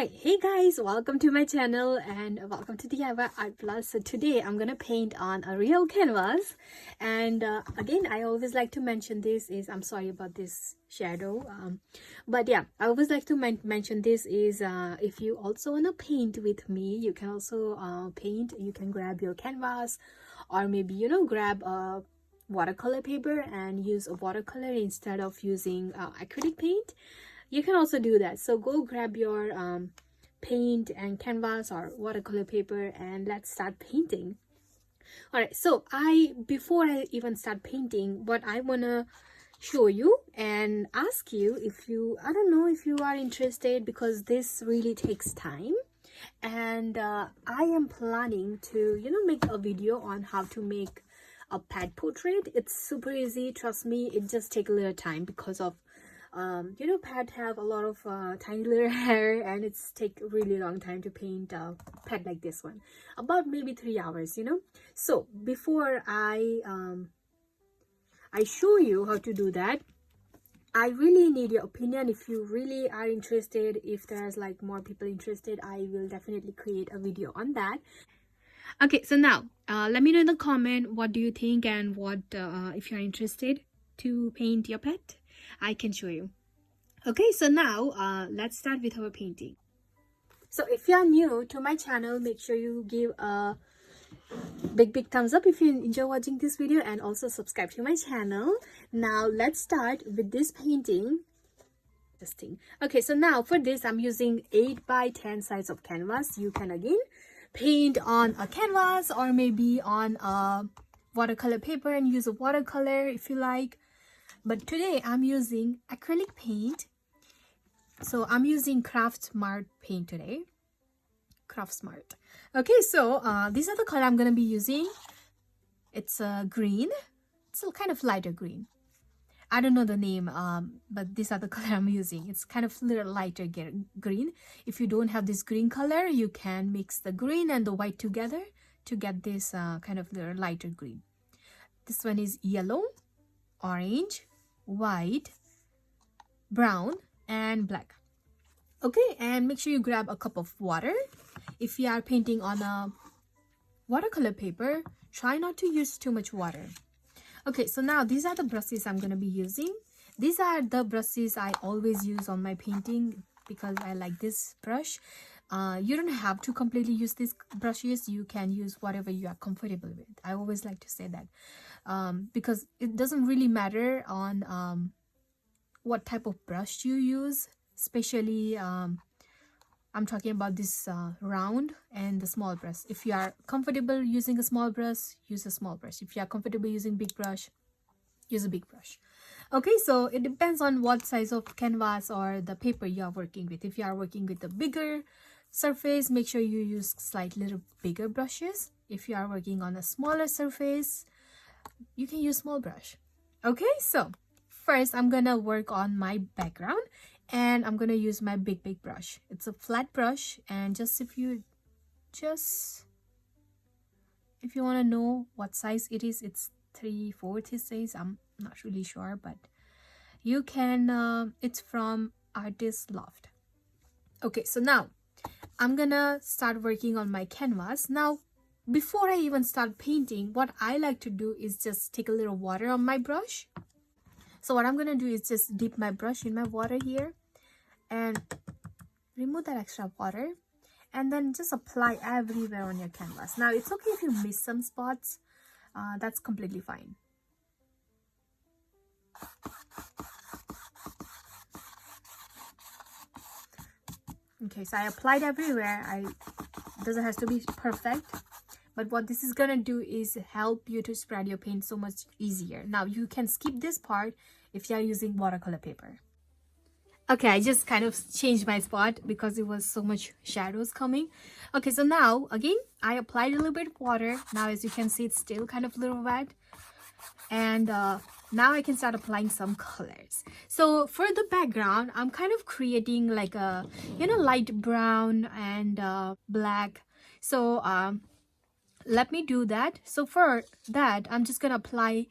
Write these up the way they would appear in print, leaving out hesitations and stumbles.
Alright, hey guys, welcome to my channel and welcome to DIY Art Plus. So today I'm gonna paint on a real canvas, and again I always like to mention this is, I'm sorry about this shadow, but yeah, I always like to mention this is if you also wanna paint with me, you can also paint. You can grab your canvas, or maybe grab a watercolor paper and use a watercolor instead of using acrylic paint. You can also do that. So go grab your paint and canvas or watercolor paper and let's start painting. All right, so before I even start painting, what I want to show you and ask you, if you, I don't know if you are interested, because this really takes time, and I am planning to make a video on how to make a pet portrait. It's super easy, trust me. It just takes a little time because of pet have a lot of tiny little hair, and it's take a really long time to paint a pet like this one, about maybe 3 hours. So before I show you how to do that, I really need your opinion. If you really are interested, if there's like more people interested, I will definitely create a video on that. Okay, so now let me know in the comment what do you think, and what if you're interested to paint your pet, I can show you. Okay, so now let's start with our painting. So if you are new to my channel, make sure you give a big thumbs up if you enjoy watching this video, and also subscribe to my channel. Now let's start with this painting. Okay, so now for this I'm using 8 by 10 size of canvas. You can again paint on a canvas or maybe on a watercolor paper and use a watercolor if you like. But today I'm using acrylic paint. So I'm using Craft Smart paint today. Craft Smart. Okay, so these are the color I'm gonna be using. It's green. It's a kind of lighter green. I don't know the name, but these are the color I'm using. It's kind of little lighter green. If you don't have this green color, you can mix the green and the white together to get this kind of little lighter green. This one is yellow, orange, white, brown, and black. Okay, and make sure you grab a cup of water. If you are painting on a watercolor paper, try not to use too much water. Okay, so now these are the brushes I'm going to be using. These are the brushes I always use on my painting because I like this brush. You don't have to completely use these brushes. You can use whatever you are comfortable with. I always like to say that because it doesn't really matter on what type of brush you use, especially I'm talking about this round and the small brush. If you are comfortable using a small brush, use a small brush. If you are comfortable using big brush, use a big brush. Okay, so it depends on what size of canvas or the paper you are working with. If you are working with a bigger surface, make sure you use slightly little bigger brushes. If you are working on a smaller surface, you can use small brush. Okay, so first I'm gonna work on my background, and I'm gonna use my big brush. It's a flat brush, and if you want to know what size it is, it's 3/4 size. I'm not really sure, but you can it's from Artist Loft. Okay, so now I'm gonna start working on my canvas. Now before I even start painting, what I like to do is just take a little water on my brush. So what I'm gonna do is just dip my brush in my water here and remove that extra water, and then just apply everywhere on your canvas. Now it's okay if you miss some spots, that's completely fine. Okay, so I applied everywhere. It doesn't have to be perfect, but what this is gonna do is help you to spread your paint so much easier. Now you can skip this part if you are using watercolor paper. Okay, I just kind of changed my spot because it was so much shadows coming. Okay, so now again I applied a little bit of water. Now as you can see, it's still kind of a little wet, and now I can start applying some colors. So for the background, I'm kind of creating like a light brown and black. So let me do that. So for that, I'm just gonna apply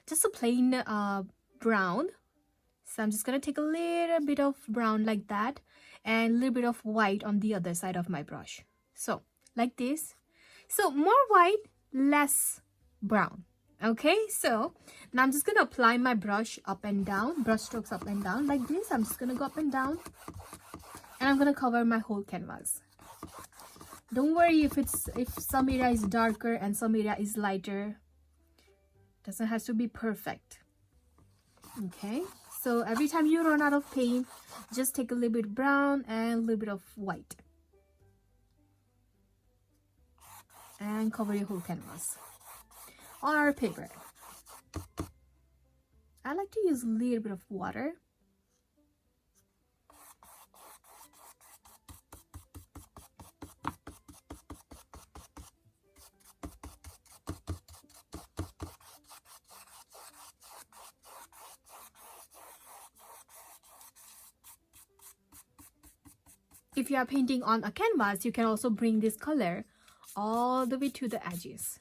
just a plain brown. So I'm just gonna take a little bit of brown like that and a little bit of white on the other side of my brush. So like this. So more white, less brown. Okay, so now I'm just gonna apply my brush up and down, brush strokes up and down like this. I'm just gonna go up and down, and I'm gonna cover my whole canvas. Don't worry if some area is darker and some area is lighter. Doesn't have to be perfect. Okay, so every time you run out of paint, just take a little bit brown and a little bit of white and cover your whole canvas or paper. I like to use a little bit of water. If you are painting on a canvas, you can also bring this color all the way to the edges.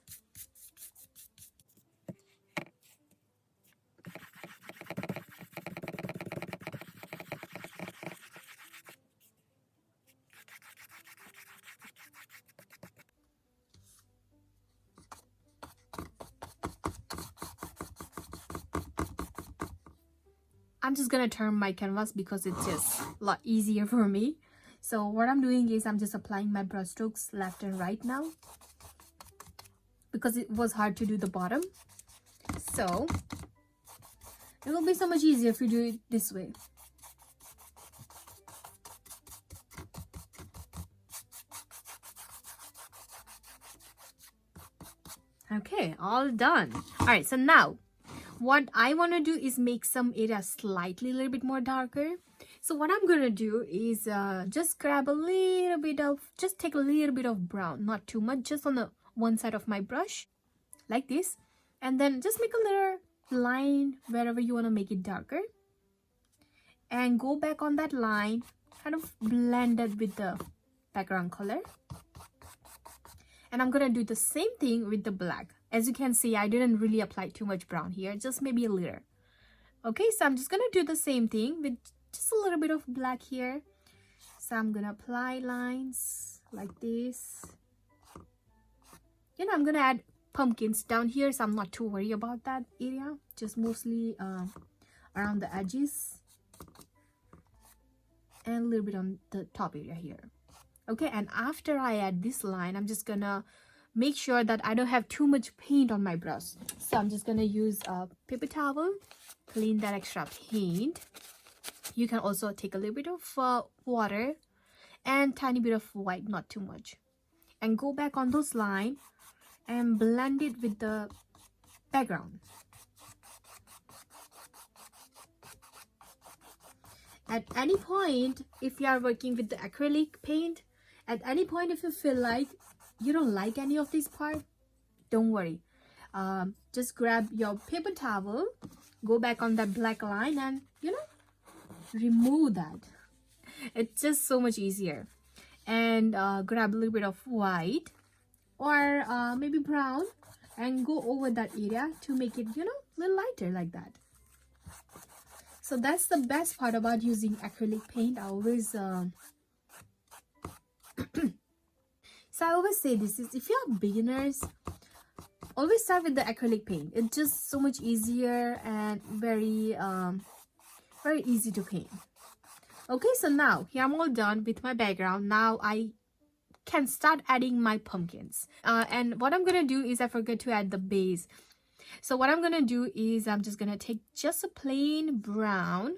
I'm just gonna turn my canvas because it's just a lot easier for me. So what I'm doing is I'm just applying my brush strokes left and right now because it was hard to do the bottom. So it will be so much easier if you do it this way. Okay, all done. All right, so now what I want to do is make some areas slightly a little bit more darker. So what I'm gonna do is just grab a little bit of, just take a little bit of brown, not too much, just on the one side of my brush like this, and then just make a little line wherever you want to make it darker and go back on that line, kind of blend it with the background color. And I'm gonna do the same thing with the black. As you can see, I didn't really apply too much brown here, just maybe a little. Okay, so I'm just gonna do the same thing with just a little bit of black here. So I'm gonna apply lines like this. You know, I'm gonna add pumpkins down here, so I'm not too worried about that area, just mostly around the edges and a little bit on the top area here. Okay, and after I add this line, I'm just gonna make sure that I don't have too much paint on my brush. So I'm just gonna use a paper towel, clean that extra paint. You can also take a little bit of water and tiny bit of white, not too much, and go back on those lines and blend it with the background. At any point, if you are working with the acrylic paint, at any point if you feel like you don't like any of this part, don't worry. Just grab your paper towel, go back on that black line, and you know, remove that. It's just so much easier. And grab a little bit of white or maybe brown and go over that area to make it, you know, a little lighter like that. So that's the best part about using acrylic paint. I always so I always say this is, if you are beginners, always start with the acrylic paint. It's just so much easier and very easy to paint. Okay, so now here I'm all done with my background. Now I can start adding my pumpkins. And what I'm gonna do is I forgot to add the base. So what I'm gonna do is I'm just gonna take just a plain brown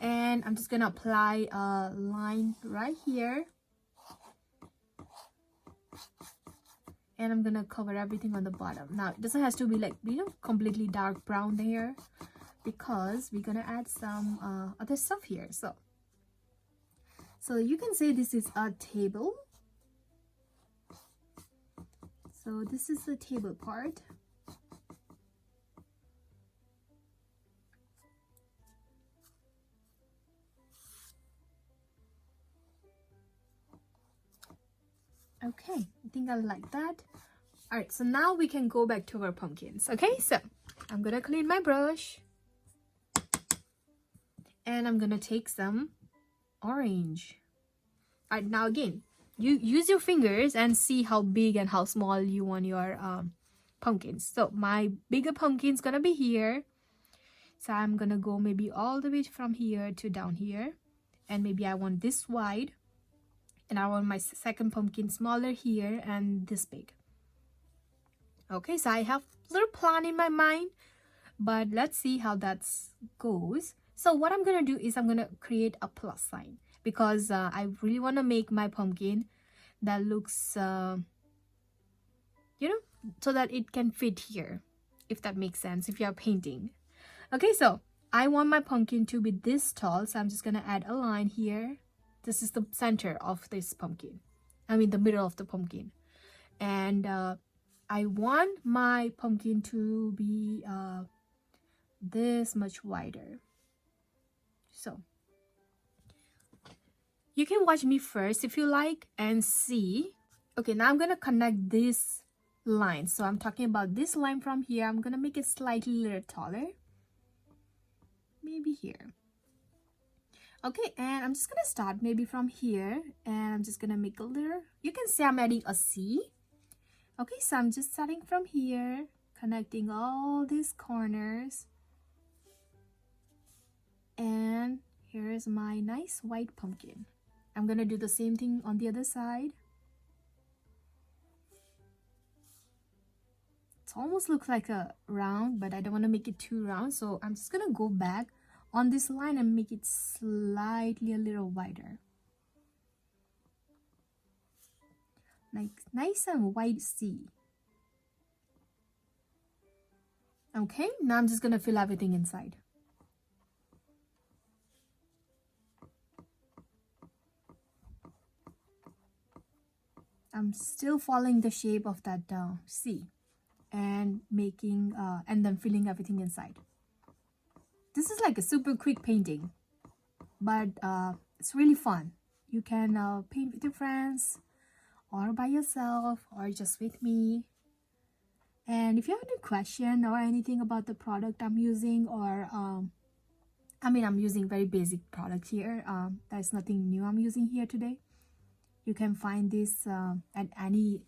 and I'm just gonna apply a line right here. And I'm gonna cover everything on the bottom. Now it doesn't have to be like, you know, completely dark brown there, because we're gonna add some other stuff here. So you can say this is a table. So this is the table part. Okay, I think I like that. All right, so now we can go back to our pumpkins. Okay, so I'm gonna clean my brush. And I'm gonna take some orange. All right, now again, you use your fingers and see how big and how small you want your pumpkins. So my bigger pumpkin's gonna be here. So I'm gonna go maybe all the way from here to down here. And maybe I want this wide. And I want my second pumpkin smaller here and this big. Okay, so I have a little plan in my mind, but let's see how that goes. So what I'm gonna do is I'm gonna create a plus sign because I really want to make my pumpkin that looks you know, so that it can fit here, if that makes sense, if you're painting. Okay, so I want my pumpkin to be this tall, so I'm just gonna add a line here. This is the center of this pumpkin, I mean the middle of the pumpkin. And I want my pumpkin to be this much wider. So you can watch me first if you like and see. Okay, now I'm gonna connect this line. So I'm talking about this line from here. I'm gonna make it slightly a little taller, maybe here. Okay, and I'm just gonna start maybe from here, and I'm just gonna make a little, you can say I'm adding a C. Okay, so I'm just starting from here, connecting all these corners, and here's my nice white pumpkin. I'm gonna do the same thing on the other side. It almost looks like a round, but I don't want to make it too round, so I'm just gonna go back on this line and make it slightly a little wider, like nice and wide C. Okay, now I'm just gonna fill everything inside. I'm still following the shape of that C and making and then filling everything inside. This is like a super quick painting, but it's really fun. You can paint with your friends or by yourself or just with me. And if you have any question or anything about the product I'm using, or I mean, I'm using very basic product here. There's nothing new I'm using here today. You can find this at any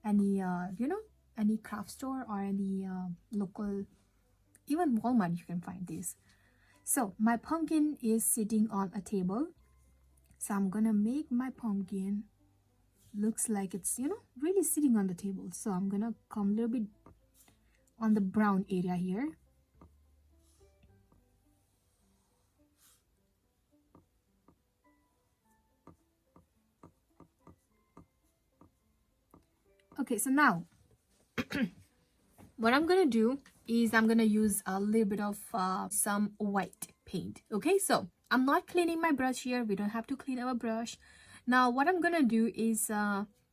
you know, any craft store or any local, even Walmart you can find this. So my pumpkin is sitting on a table, so I'm gonna make my pumpkin looks like it's, you know, really sitting on the table. So I'm gonna come a little bit on the brown area here. Okay, so now what I'm gonna do is I'm gonna use a little bit of some white paint. Okay, so I'm not cleaning my brush here. We don't have to clean our brush. Now what I'm gonna do is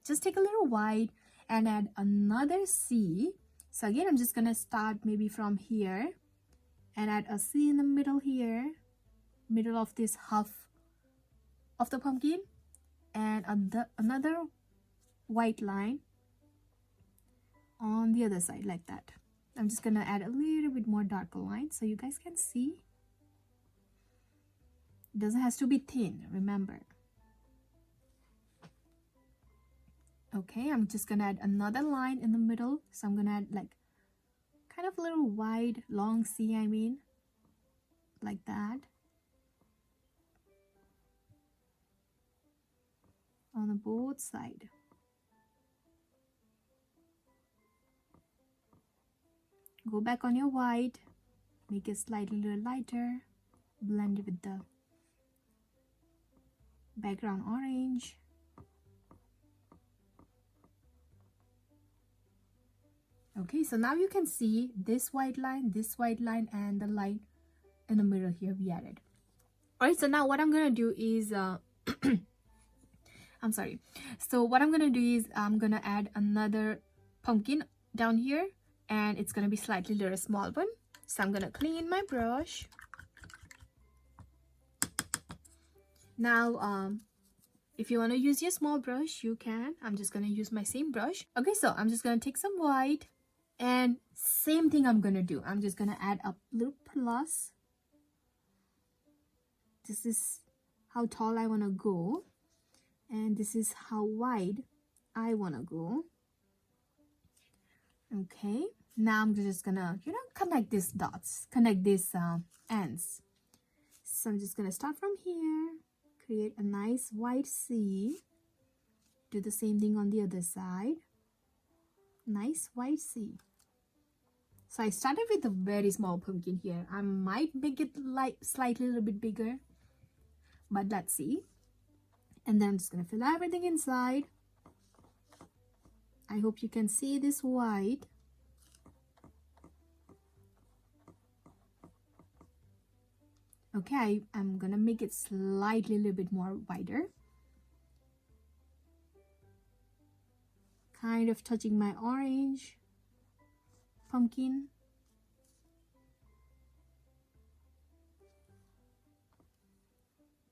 just take a little white and add another C. So again, I'm just gonna start maybe from here and add a C in the middle here, middle of this half of the pumpkin, and another white line on the other side like that. I'm just gonna add a little bit more darker line so you guys can see. It doesn't have to be thin, remember. Okay, I'm just gonna add another line in the middle. So I'm gonna add like kind of a little wide long C, I mean, like that, on the both side. Go back on your white, make it slightly a little lighter, blend it with the background orange. Okay, so now you can see this white line, and the line in the middle here we added. Alright, so now what I'm gonna do is I'm sorry. So what I'm gonna do is I'm gonna add another pumpkin down here, and it's gonna be slightly little small one. So I'm gonna clean my brush. Now if you want to use your small brush, you can. I'm just gonna use my same brush. Okay, so I'm just gonna take some white, and same thing I'm gonna do. I'm just gonna add a little plus this is how tall I want to go, and this is how wide I want to go. Okay, now I'm just gonna, you know, connect these dots, connect these ends. So I'm just gonna start from here, create a nice wide C, do the same thing on the other side, nice wide C. So I started with a very small pumpkin here. I might make it like slightly a little bit bigger, but let's see. And then I'm just gonna fill everything inside. I hope you can see this white. Okay, I'm gonna make it slightly a little bit more wider. Kind of touching my orange pumpkin.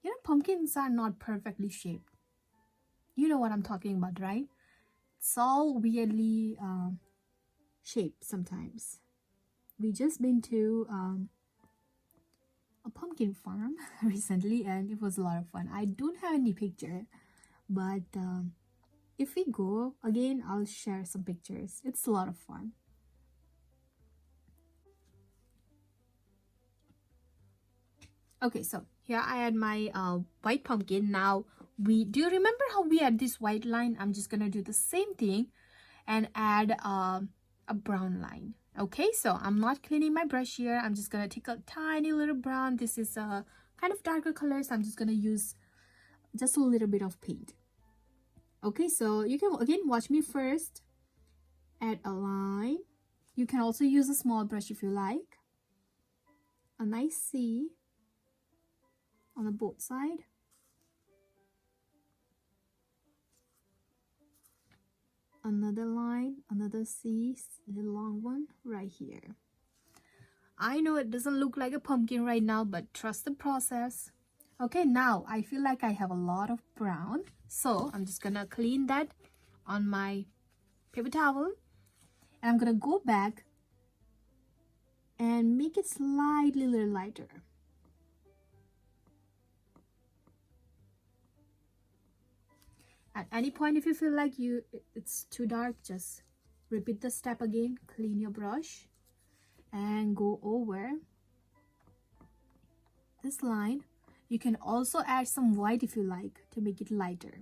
You know, pumpkins are not perfectly shaped. You know what I'm talking about, right? It's all weirdly shaped sometimes. We just been to a pumpkin farm recently, and it was a lot of fun. I don't have any picture, but if we go again, I'll share some pictures. It's a lot of fun. Okay, so here I had my white pumpkin. Now do you remember how we had this white line? I'm just gonna do the same thing and add a brown line. Okay, so I'm not cleaning my brush here. I'm just gonna take a tiny little brown. This is a kind of darker color, so I'm just gonna use just a little bit of paint. Okay, so you can again watch me first. Add a line. You can also use a small brush if you like. A nice C on the both side. Another line, another C, the long one right here. I know it doesn't look like a pumpkin right now, but trust the process. Okay, now I feel like I have a lot of brown, so I'm just gonna clean that on my paper towel, and I'm gonna go back and make it slightly a little lighter. At any point, if you feel like it's too dark, just repeat the step again. Clean your brush and go over this line. You can also add some white if you like to make it lighter.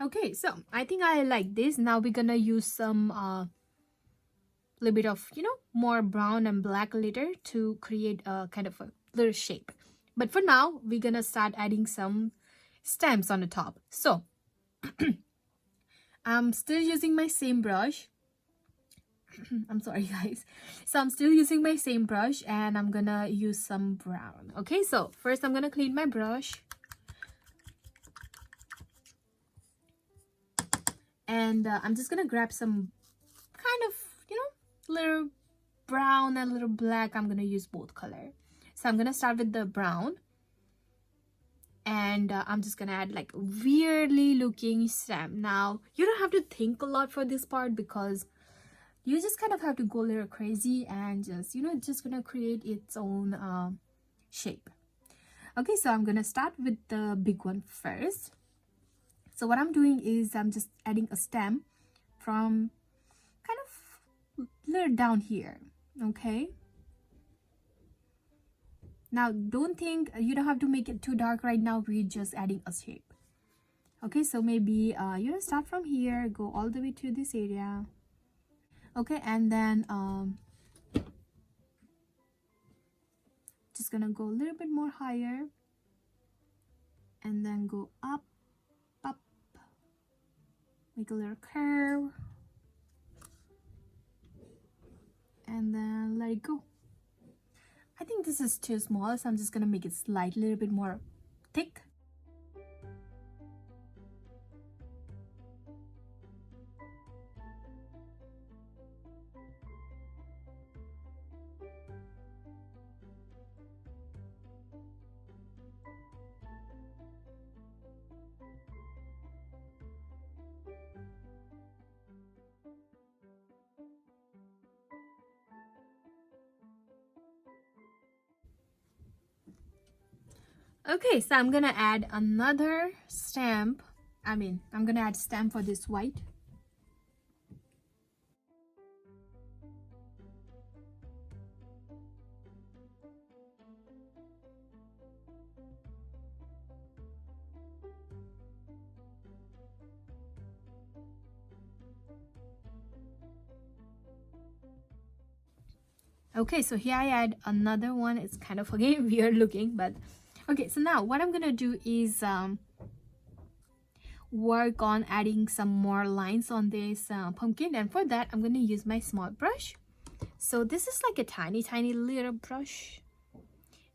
Okay, so I think I like this. Now we're gonna use some little bit of, you know, more brown and black glitter to create a kind of a little shape. But for now, we're gonna start adding some stamps on the top. So I'm still using my same brush. I'm sorry guys. So I'm still using my same brush, and I'm gonna use some brown. Okay, so first I'm gonna clean my brush, and I'm just gonna grab some kind of, you know, little brown and little black. I'm gonna use both color. So I'm gonna start with the brown, and I'm just gonna add like weirdly looking stamp. Now you don't have to think a lot for this part, because you just kind of have to go a little crazy and just, you know, just gonna create its own shape. Okay, so I'm gonna start with the big one first. So what I'm doing is I'm just adding a stem from kind of little down here. Okay, now don't think, you don't have to make it too dark right now. We're just adding a shape. Okay, so maybe you start from here, go all the way to this area. Okay, and then just gonna go a little bit more higher, and then go up, make a little curve, and then let it go. I think this is too small, so I'm just gonna make it slightly a little bit more thick. Okay, so I'm gonna add another stamp. I'm gonna add stamp for this white. Okay, so here I add another one. It's kind of again weird looking, but okay. So now what I'm gonna do is work on adding some more lines on this pumpkin, and for that I'm gonna use my small brush. So this is like a tiny little brush,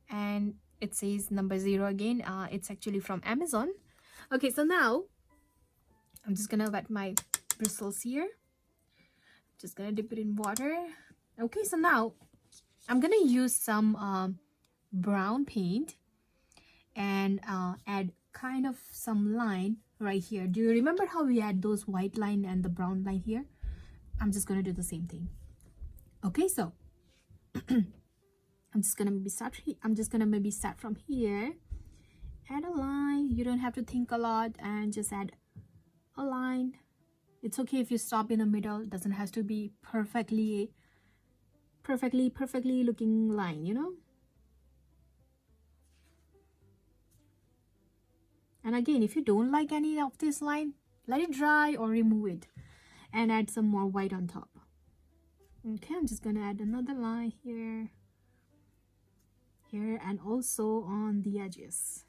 and it says number 0 again. It's actually from Amazon. Okay, so now I'm just gonna wet my bristles here. Just gonna dip it in water. Okay, so now I'm gonna use some brown paint and add kind of some line right here. Do you remember how we had those white line and the brown line here? I'm just gonna do the same thing. Okay, so I'm just gonna maybe start from here. Add a line. You don't have to think a lot, and just add a line. It's okay if you stop in the middle. It doesn't have to be perfectly looking line, you know. And again, if you don't like any of this line, let it dry or remove it and add some more white on top. Okay, I'm just gonna add another line here, and also on the edges.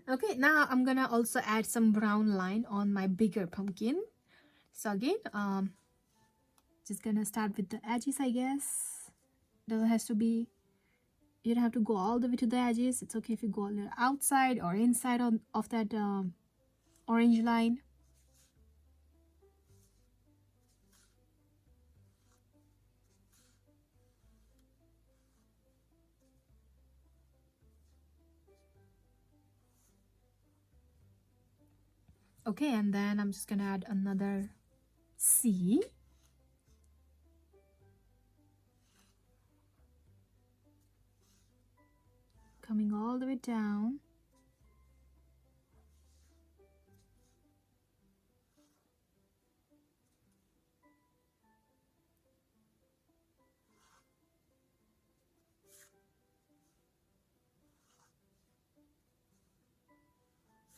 Okay, now I'm gonna also add some brown line on my bigger pumpkin. So again, just gonna start with the edges, I guess. Doesn't have to be, you don't have to go all the way to the edges. It's okay if you go a little outside or inside of that orange line. Okay, and then I'm just gonna add another C. Coming all the way down.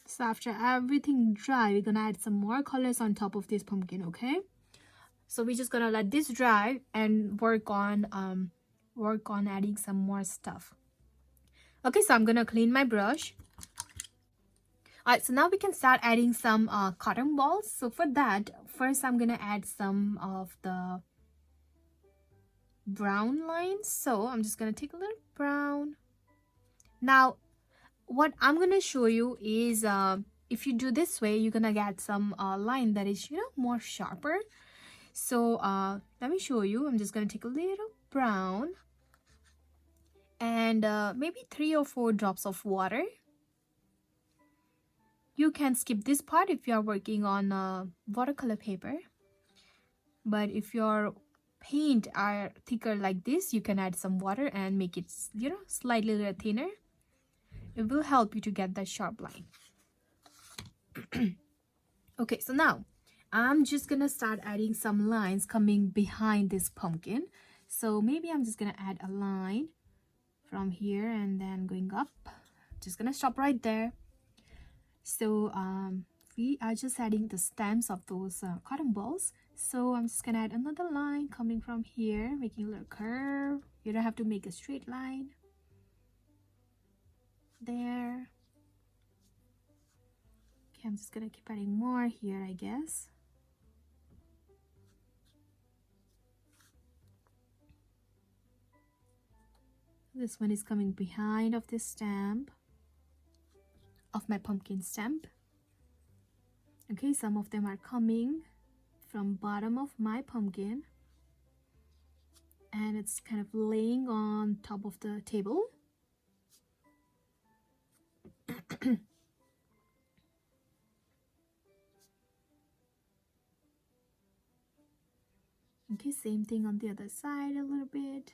So after everything dry, we're gonna add some more colors on top of this pumpkin, okay? So we're just gonna let this dry and work on adding some more stuff. Okay, so I'm gonna clean my brush. Alright, so now we can start adding some cotton balls. So for that, first I'm gonna add some of the brown lines. So I'm just gonna take a little brown. Now what I'm gonna show you is if you do this way, you're gonna get some line that is, you know, more sharper. So let me show you. I'm just gonna take a little brown and maybe 3 or 4 drops of water. You can skip this part if you are working on watercolor paper, but if your paint are thicker like this, you can add some water and make it, you know, slightly little thinner. It will help you to get that sharp line. Okay, so now I'm just gonna start adding some lines coming behind this pumpkin. So maybe I'm just gonna add a line from here and then going up. Just gonna stop right there. So we are just adding the stems of those cotton balls. So I'm just gonna add another line coming from here, making a little curve. You don't have to make a straight line. There. Okay, I'm just gonna keep adding more here, I guess. This one is coming behind of this stamp, of my pumpkin stamp. Okay, some of them are coming from bottom of my pumpkin, and it's kind of laying on top of the table. Okay, same thing on the other side a little bit.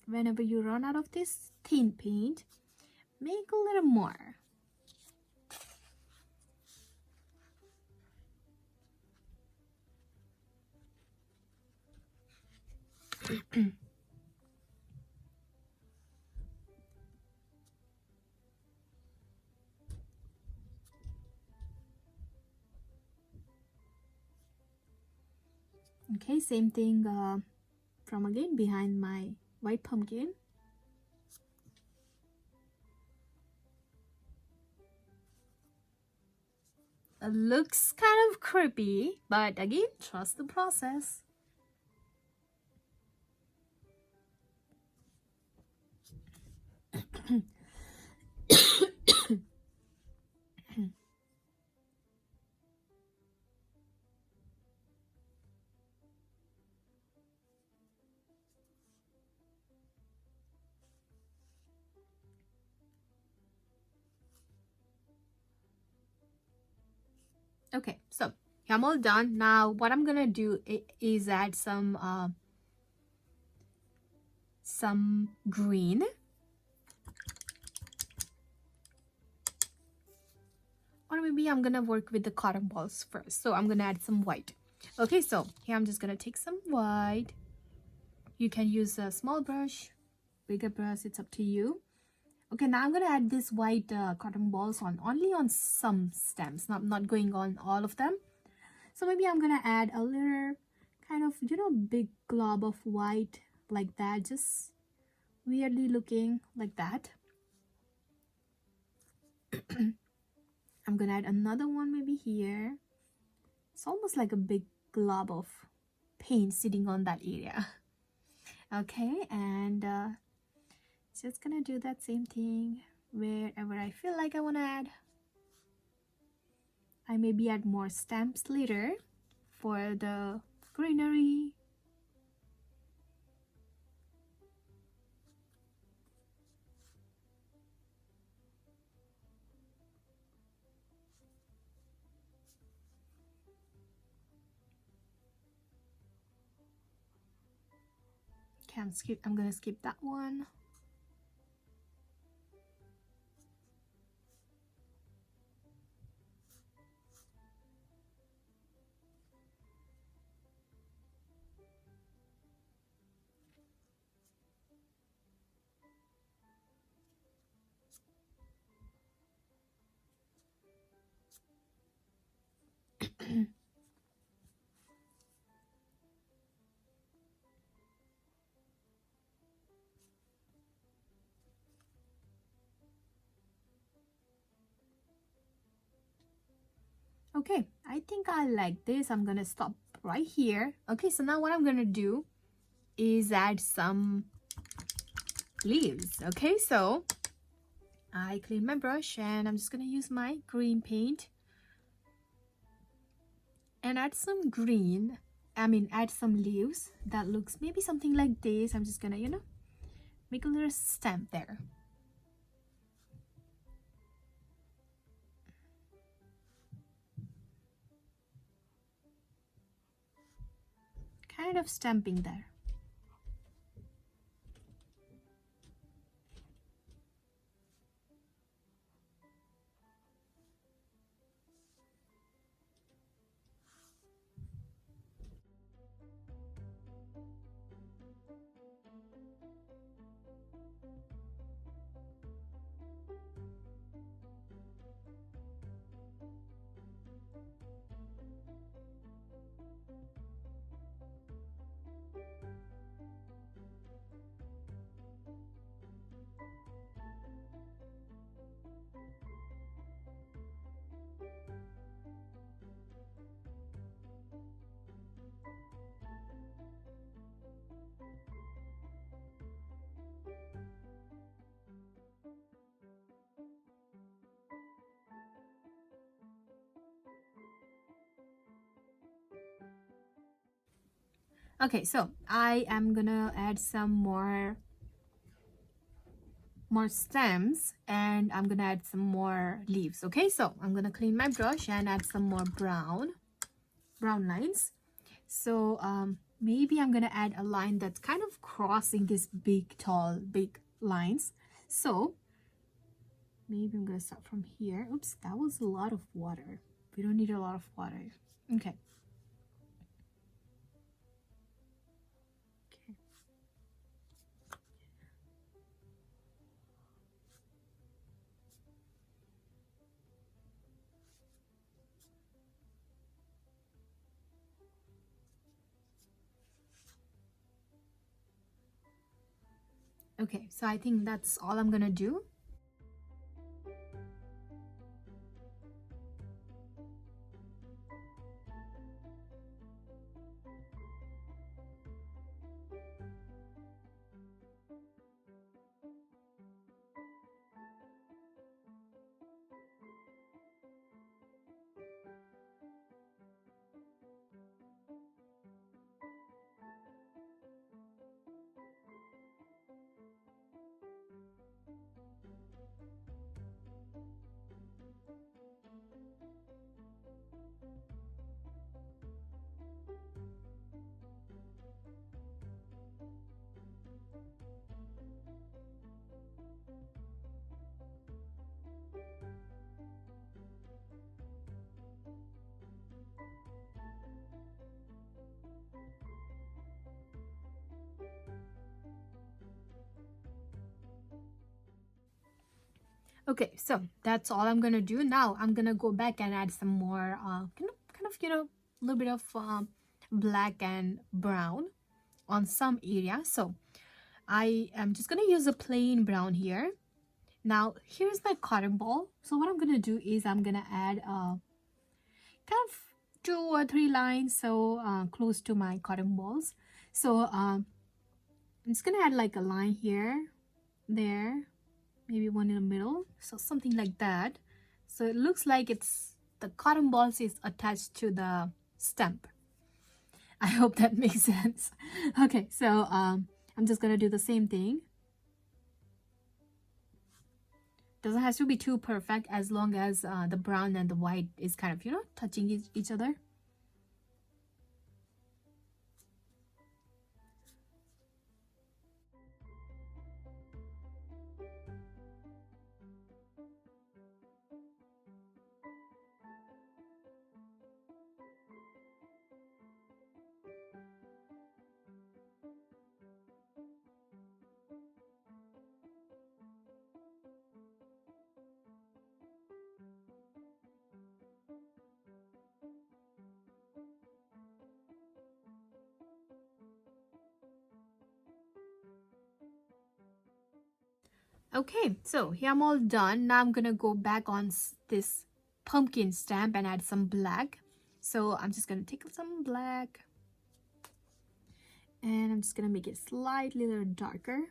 Whenever you run out of this thin paint, make a little more. Okay, same thing from again behind my white pumpkin. It looks kind of creepy, but again, trust the process. Okay, so I'm all done. Now what I'm gonna do is add some green, or maybe I'm gonna work with the cotton balls first. So I'm gonna add some white. Okay, so here I'm just gonna take some white. You can use a small brush, bigger brush, it's up to you. Okay, now I'm gonna add this white cotton balls only on some stems, not going on all of them. So maybe I'm gonna add a little kind of, you know, big glob of white like that, just weirdly looking like that. I'm gonna add another one maybe here. It's almost like a big glob of paint sitting on that area. Okay, and just gonna do that same thing wherever I feel like I want to add. I maybe add more stamps later for the greenery. Okay, I'm gonna skip that one. Okay, I think I like this. I'm gonna stop right here. Okay, so now what I'm gonna do is add some leaves. Okay, so I clean my brush and I'm just gonna use my green paint and add some green. Add some leaves that looks maybe something like this. I'm just gonna, you know, make a little stamp there. Kind of stamping there. Okay, so I am gonna add some more stems, and I'm gonna add some more leaves. Okay, so I'm gonna clean my brush and add some more brown lines. So maybe I'm gonna add a line that's kind of crossing these big lines. So maybe I'm gonna start from here. Oops, that was a lot of water. We don't need a lot of water. Okay. Okay, so I think that's all I'm gonna do. Okay, so that's all I'm gonna do. Now I'm gonna go back and add some more a little bit of black and brown on some area. So I am just gonna use a plain brown here. Now here's my cotton ball. So what I'm gonna do is I'm gonna add kind of 2 or 3 lines so close to my cotton balls. So I'm just gonna add like a line here, there, maybe one in the middle, so something like that. So it looks like it's the cotton balls is attached to the stamp. I hope that makes sense. Okay, so I'm just gonna do the same thing. Doesn't have to be too perfect, as long as the brown and the white is kind of touching each other. Okay, so here I'm all done. Now I'm gonna go back on this pumpkin stamp and add some black. So I'm just gonna take some black and I'm just gonna make it slightly a little darker.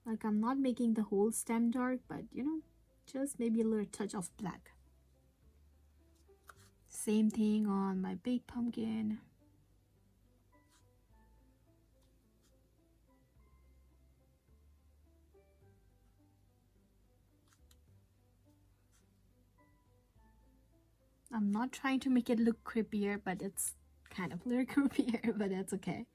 Like, I'm not making the whole stem dark, but just maybe a little touch of black. Same thing on my big pumpkin. I'm not trying to make it look creepier, but it's kind of a little creepier, but that's okay.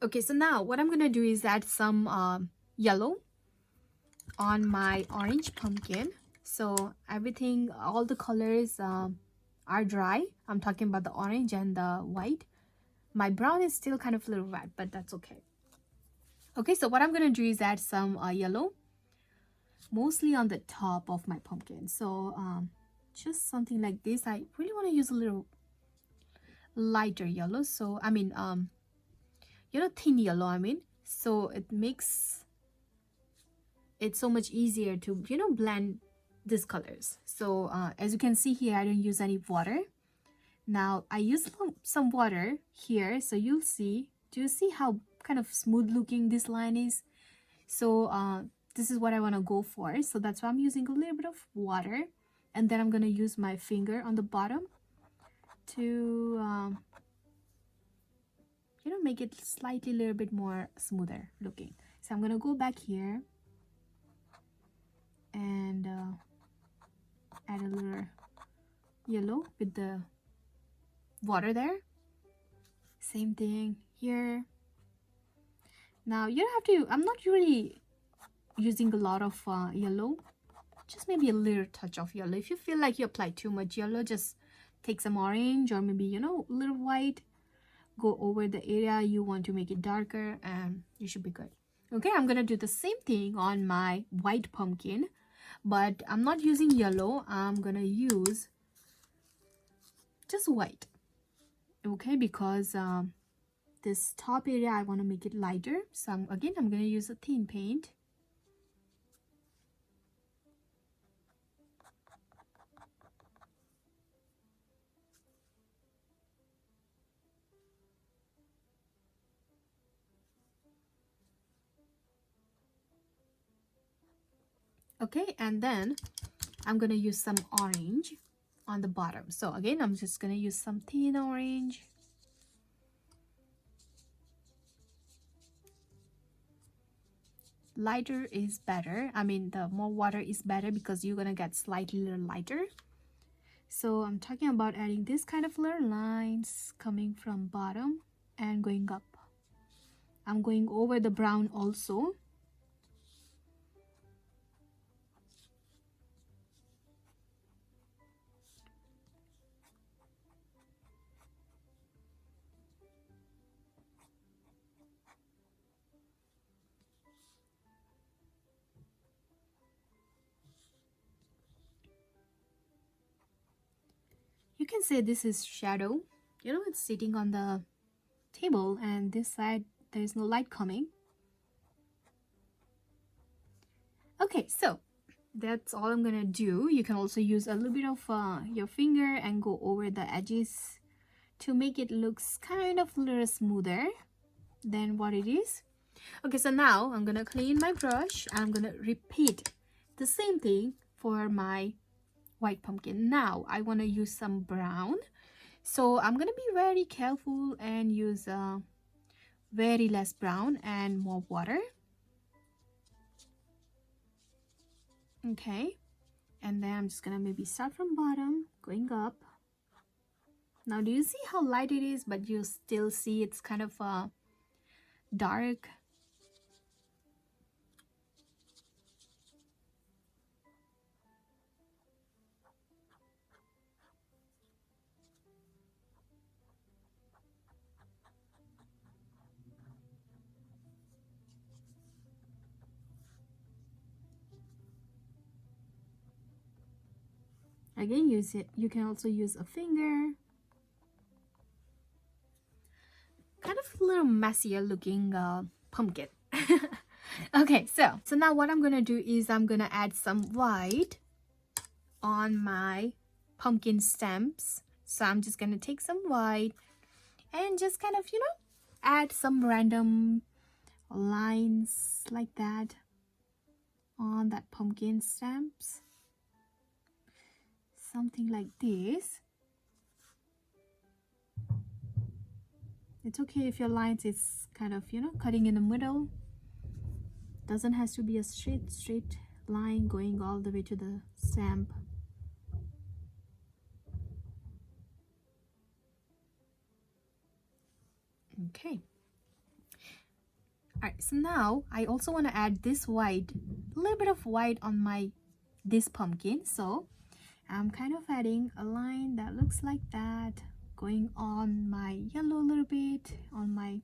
Okay, so now what I'm gonna do is add some yellow on my orange pumpkin. So everything, all the colors are dry. I'm talking about the orange and the white. My brown is still kind of a little wet, but that's okay. Okay, so what I'm gonna do is add some yellow, mostly on the top of my pumpkin. So just something like this. I really want to use a little lighter yellow. So I mean thin yellow, so it makes it so much easier to blend these colors. So as you can see here, I don't use any water. Now I use some water here, so you'll see. Do you see how kind of smooth looking this line is? So this is what I want to go for, so that's why I'm using a little bit of water, and then I'm going to use my finger on the bottom to you know, make it slightly a little bit more smoother looking. So I'm going to go back here and add a little yellow with the water there. Same thing here. Now you don't have to, I'm not really using a lot of yellow, just maybe a little touch of yellow. If you feel like you apply too much yellow, just take some orange or maybe, you know, a little white, go over the area you want to make it darker, and you should be good. Okay, I'm gonna do the same thing on my white pumpkin, but I'm not using yellow. I'm gonna use just white, okay, because this top area I want to make it lighter. So I'm gonna use a thin paint. Okay, and then I'm gonna use some orange on the bottom. So again, I'm just gonna use some thin orange. Lighter is better. I mean, the more water is better because you're gonna get slightly little lighter. So I'm talking about adding this kind of little lines coming from bottom and going up. I'm going over the brown also. You can say this is shadow. You know, it's sitting on the table and this side there's no light coming. Okay, so that's all I'm gonna do. You can also use a little bit of your finger and go over the edges to make it looks kind of a little smoother than what it is. Okay, so now I'm gonna clean my brush. I'm gonna repeat the same thing for my white pumpkin. Now I want to use some brown, so I'm gonna be very careful and use very less brown and more water. Okay, and then I'm just gonna maybe start from bottom going up. Now do you see how light it is, but you still see it's kind of dark? Again, use it. You can also use a finger. Kind of a little messier looking pumpkin. Okay, so now what I'm gonna do is I'm gonna add some white on my pumpkin stems. So I'm just gonna take some white and just kind of, you know, add some random lines like that on that pumpkin stems. Something like this. It's okay if your lines is kind of, you know, cutting in the middle. Doesn't have to be a straight line going all the way to the stem. Okay. Alright, so now I also want to add this white, a little bit of white on this pumpkin. So I'm kind of adding a line that looks like that, going on my yellow a little bit, on my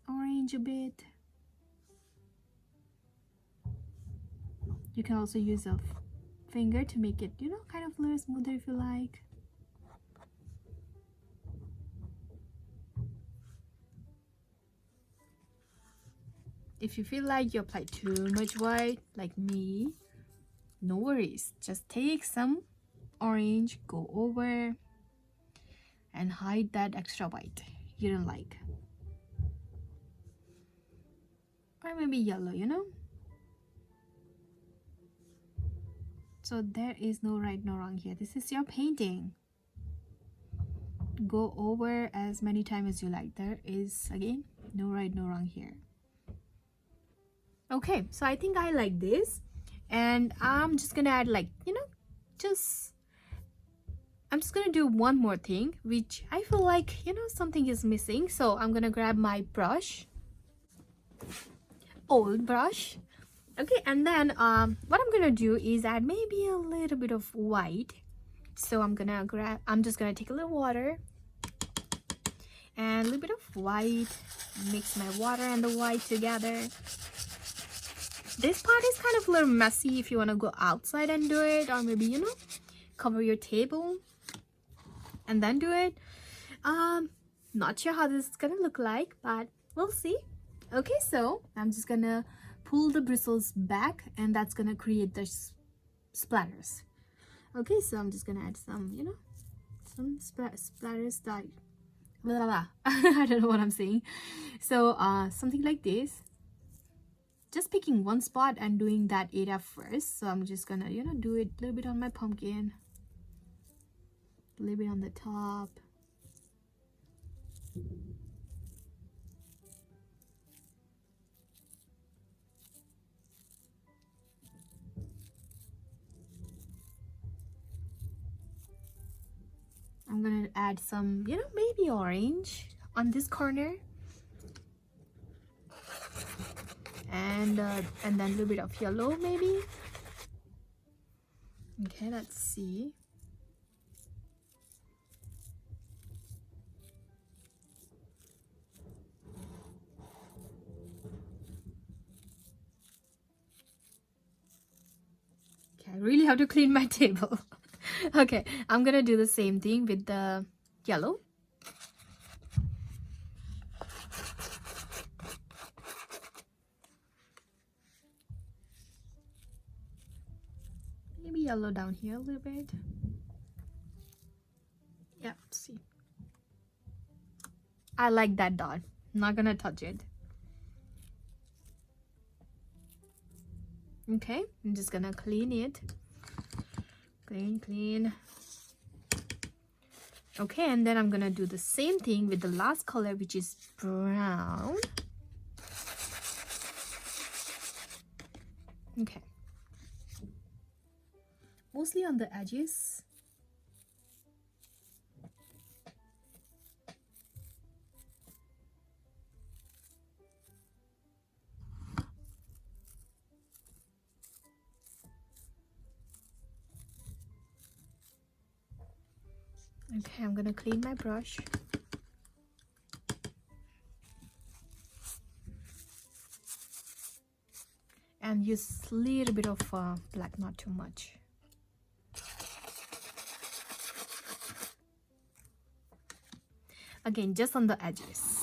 orange a bit. You can also use a finger to make it, you know, kind of a little smoother if you like. If you feel like you apply too much white, like me, no worries. Just take some orange, go over and hide that extra white you don't like, or maybe yellow, you know. So there is no right, no wrong here. This is your painting. Go over as many times as you like. There is, again, no right, no wrong here. Okay, so I think I like this, and I'm just gonna add, like, you know, I'm just gonna do one more thing, which I feel like, you know, something is missing. So I'm gonna grab my brush, old brush. Okay, and then what I'm gonna do is add maybe a little bit of white. So I'm just gonna take a little water and a little bit of white, mix my water and the white together. This part is kind of a little messy if you want to go outside and do it, or maybe, you know, cover your table and then do it. Not sure how this is gonna look like, but we'll see. Okay, so I'm just gonna pull the bristles back, and that's gonna create the splatters. Okay, so I'm just gonna add some, you know, some splatters that blah, blah, blah. I don't know what I'm saying. So something like this, just picking one spot and doing that area first. So I'm just gonna, you know, do it a little bit on my pumpkin, a little bit on the top. I'm gonna add some, you know, maybe orange on this corner, and then a little bit of yellow maybe. Okay, let's see. Okay, I really have to clean my table. Okay, I'm gonna do the same thing with the yellow. Maybe yellow down here a little bit. Yep, see. I like that dot. I'm not gonna touch it. Okay, I'm just gonna clean it. Clean. Okay, and then I'm gonna do the same thing with the last color, which is brown. Okay, mostly on the edges. Okay, I'm gonna clean my brush. And use a little bit of black, not too much. Again, just on the edges.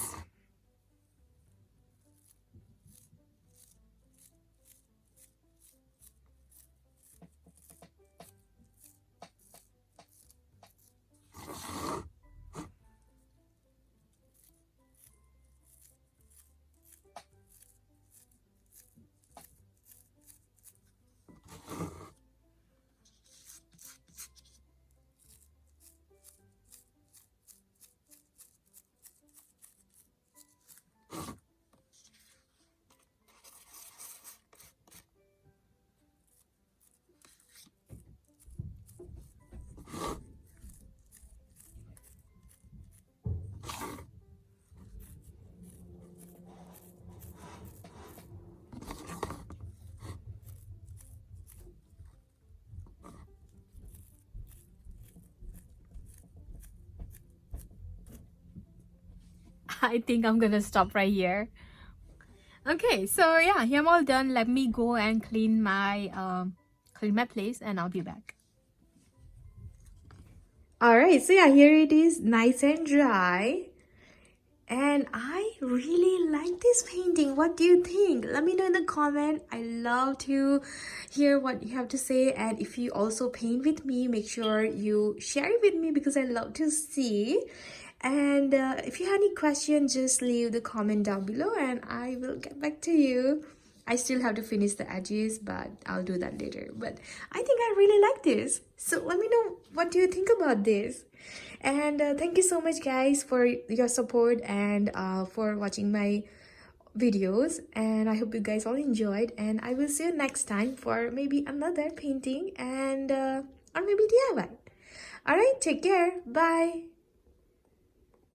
I think I'm gonna stop right here. Okay, so yeah, here I'm all done. Let me go and clean my place, and I'll be back. Alright, so yeah, here it is, nice and dry. and I really like this painting. What do you think? Let me know in the comment. I love to hear what you have to say, and if you also paint with me, make sure you share it with me because I love to see. And if you have any questions, just leave the comment down below and I will get back to you. I still have to finish the edges, but I'll do that later. But I think I really like this. So let me know, what do you think about this? And thank you so much guys for your support and for watching my videos. And I hope you guys all enjoyed. And I will see you next time for maybe another painting and or maybe DIY. Alright, take care. Bye.